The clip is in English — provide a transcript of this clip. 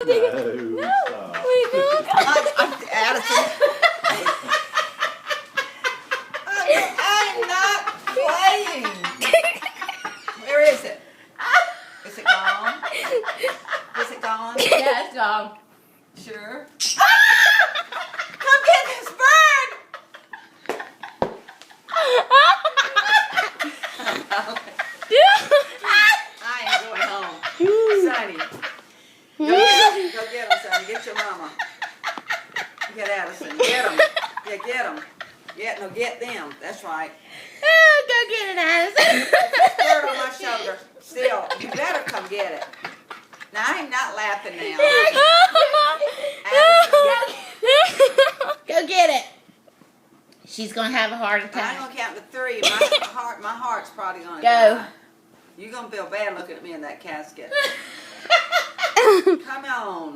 No. Stop. Addison. I'm not playing. Where is it? Is it gone? Is it gone? Yeah, it's gone. Sure. Come get this bird! I ain't going home. Sonny. Go get him, Sonny. Get your mama. Get Addison. Get him. Yeah, get him. Get them. That's right. Go get it, Addison. Bird on my shoulder. Still, you better come get it. Now, I'm not laughing now. Go get it. She's gonna have a heart I'm attack. gonna count to 3. My heart's probably gonna Go. die. You're gonna feel bad looking at me in that casket. Come on.